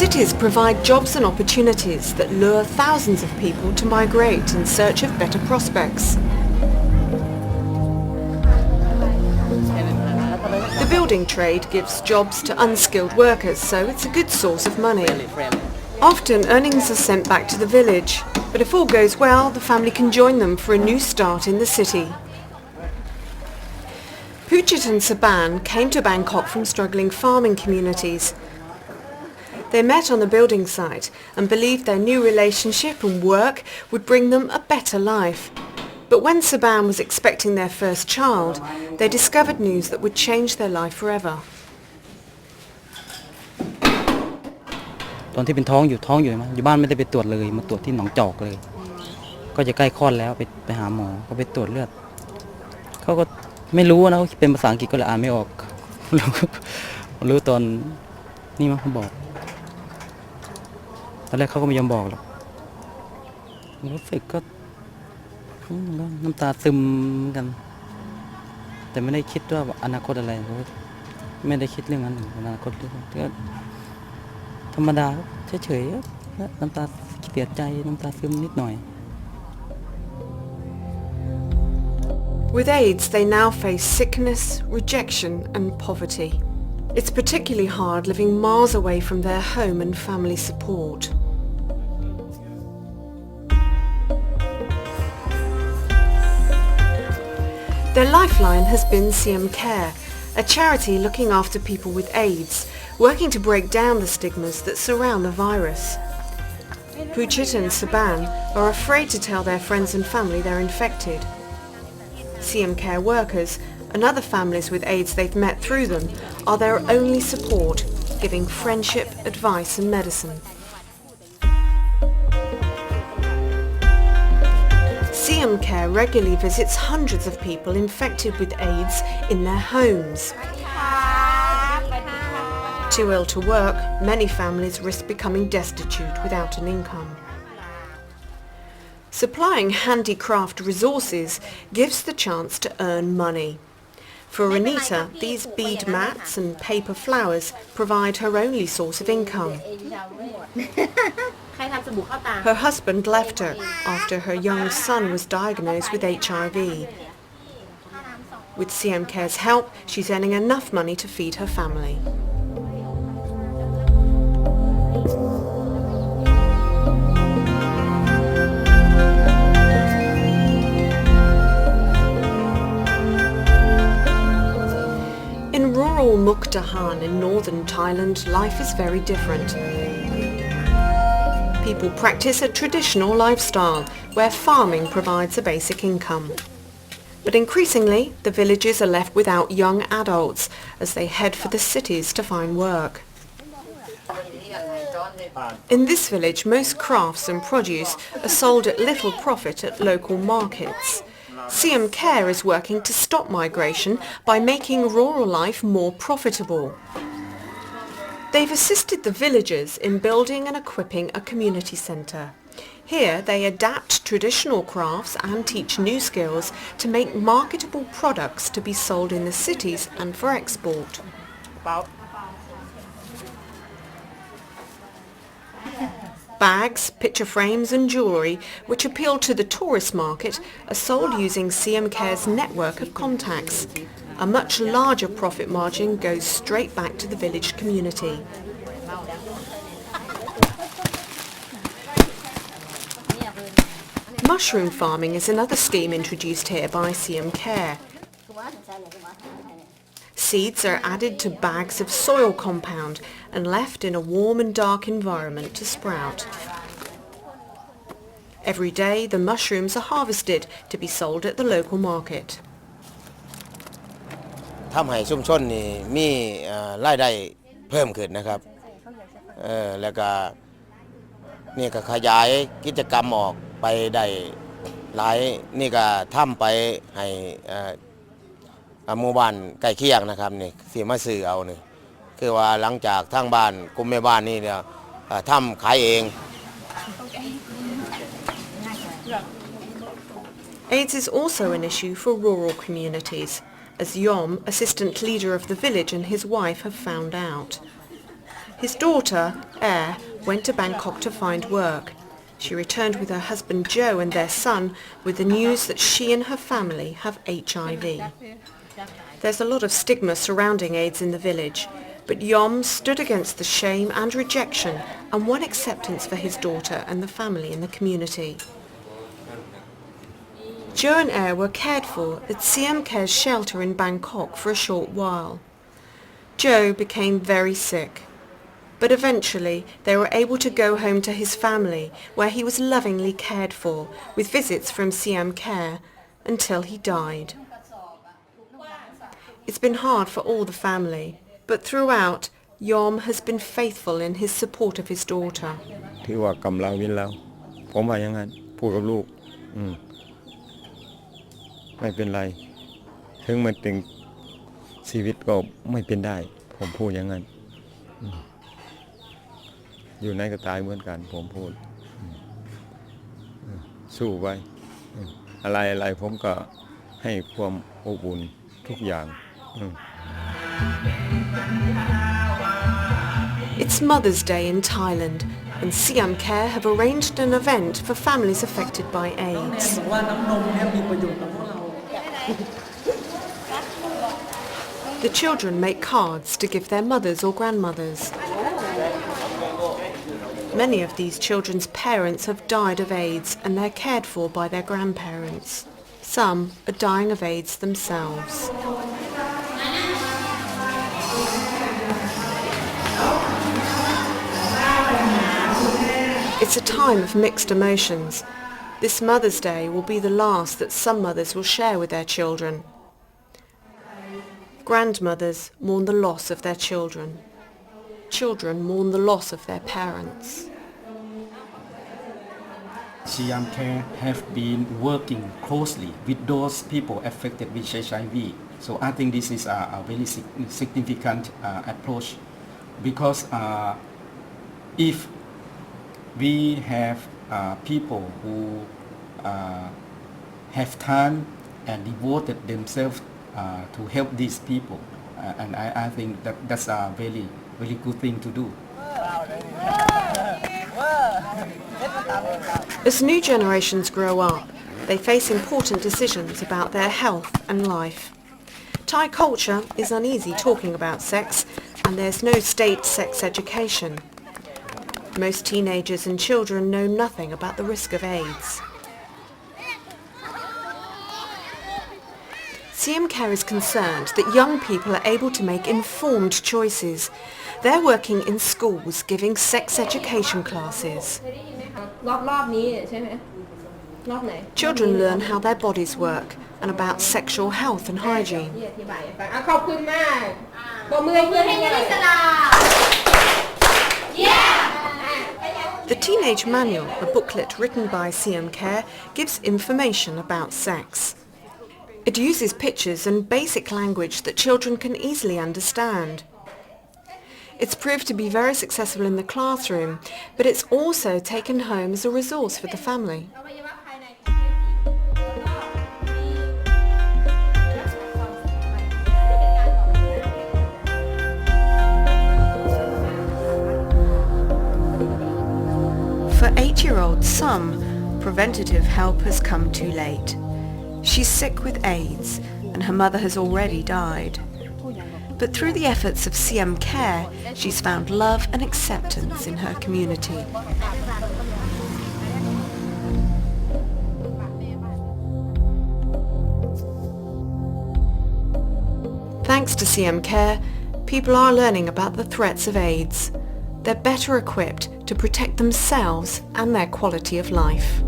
Cities provide jobs and opportunities that lure thousands of people to migrate in search of better prospects. The building trade gives jobs to unskilled workers, so it's a good source of money. Often earnings are sent back to the village, but if all goes well, the family can join them for a new start in the city. Puchit and Saban came to Bangkok from struggling farming communities. They met on the building site and believed their new relationship and work would bring them a better life. But when Saban was expecting their first child, they discovered news that would change their life forever. ตอนที่เป็นท้องอยู่มั้ยอยู่บ้านไม่ได้ไปตรวจเลยมาตรวจที่หนองจอกเลยก็จะใกล้คลอดแล้วไปหาหมอก็ไปตรวจเลือดเขาก็ไม่รู้นะเขาเป็นภาษาอังกฤษก็เลยอ่านไม่ออกรู้ตอนนี่มั้งเขาบอกตอนแรกเขาก็ไม่ยอมบอกหรอกรู้สึกก็น้ำตาซึมกันแต่ไม่ได้คิดว่าอนาคตอะไรไม่ได้คิดเรื่องนั้นอนาคตก็ธรรมดาเฉยๆน้ำตาเสียใจน้ำตาซึมนิดหน่อย With AIDS, they now face sickness, rejection and poverty. It's particularly hard living miles away from their home and family support. Their lifeline has been Siam-Care, a charity looking after people with AIDS, working to break down the stigmas that surround the virus. Puchit and Saban are afraid to tell their friends and family they're infected. Siam-Care workers and other families with AIDS they've met through them are their only support, giving friendship, advice and medicine. Siam-Care regularly visits hundreds of people infected with AIDS in their homes. Too ill to work, many families risk becoming destitute without an income. Supplying handicraft resources gives the chance to earn money. For Renita, these bead mats and paper flowers provide her only source of income. Her husband left her after her young son was diagnosed with HIV. With Siam-Care's help, she's earning enough money to feed her family. In rural Mukdahan in northern Thailand, life is very different. People practice a traditional lifestyle where farming provides a basic income. But increasingly, the villages are left without young adults as they head for the cities to find work. In this village, most crafts and produce are sold at little profit at local markets. Siam-Care is working to stop migration by making rural life more profitable. They've assisted the villagers in building and equipping a community centre. Here they adapt traditional crafts and teach new skills to make marketable products to be sold in the cities and for export. Bags, picture frames and jewellery, which appeal to the tourist market, are sold using Siam-Care's network of contacts. A much larger profit margin goes straight back to the village community. Mushroom farming is another scheme introduced here by Siam-Care. Seeds are added to bags of soil compound and left in a warm and dark environment to sprout. Every day the mushrooms are harvested to be sold at the local market. ทำให้ชุมชนนี่มีรายได้เพิ่มขึ้นนะครับแล้วก็นี่ก็ขยายกิจกรรมออกไปได้หลายนี่ก็ทำไปให้หมู่บ้านใกล้เคียงนะครับนี่สิมาซื้อเอานี่คือว่าหลังจากทางบ้านกลุ่มแม่บ้านนี่เนี่ยทำขายเอง AIDS is also an issue for rural communities, as Yom, assistant leader of the village, and his wife have found out. His daughter, Air, went to Bangkok to find work. She returned with her husband Joe and their son with the news that she and her family have HIV. There's a lot of stigma surrounding AIDS in the village, but Yom stood against the shame and rejection and won acceptance for his daughter and the family in the community. Joe and Air were cared for at Siam-Care's shelter in Bangkok for a short while. Joe became very sick, but eventually they were able to go home to his family where he was lovingly cared for with visits from Siam-Care until he died. It's been hard for all the family, but throughout, Yom has been faithful in his support of his daughter. ถือว่ากำเราวินเราผมว่าอย่างนั้นพูดกับลูกไม่เป็นไรถึงมันถึงชีวิตก็ไม่เป็นได้ผมพูดอย่างนั้นอยู่ไหนก็ตายเหมือนกันผมพูดสู้ไว้อะไรผมก็ให้ความอบอุ่นทุกอย่าง It's Mother's Day in Thailand, and Siam-Care have arranged an event for families affected by AIDS. The children make cards to give their mothers or grandmothers. Many of these children's parents have died of AIDS and they're cared for by their grandparents. Some are dying of AIDS themselves. It's a time of mixed emotions. This Mother's Day will be the last that some mothers will share with their children. Grandmothers mourn the loss of their children. Children mourn the loss of their parents. Siam-Care have been working closely with those people affected with HIV. So I think this is a very significant approach, because if we have people who have time and devoted themselves to help these people, and I think that's a very good thing to do. As new generations grow up, they face important decisions about their health and life. Thai culture is uneasy talking about sex, and there's no state sex education. Most teenagers and children know nothing about the risk of AIDS. Siam-Care is concerned that young people are able to make informed choices. They're working in schools giving sex education classes. Children learn how their bodies work and about sexual health and hygiene. The Teenage Manual, a booklet written by Siam-Care, gives information about sex. It uses pictures and basic language that children can easily understand. It's proved to be very successful in the classroom, but it's also taken home as a resource for the family. For 8-year-old Sum, preventative help has come too late. She's sick with AIDS and her mother has already died. But through the efforts of Siam-Care, she's found love and acceptance in her community. Thanks to Siam-Care, people are learning about the threats of AIDS. They're better equipped to protect themselves and their quality of life.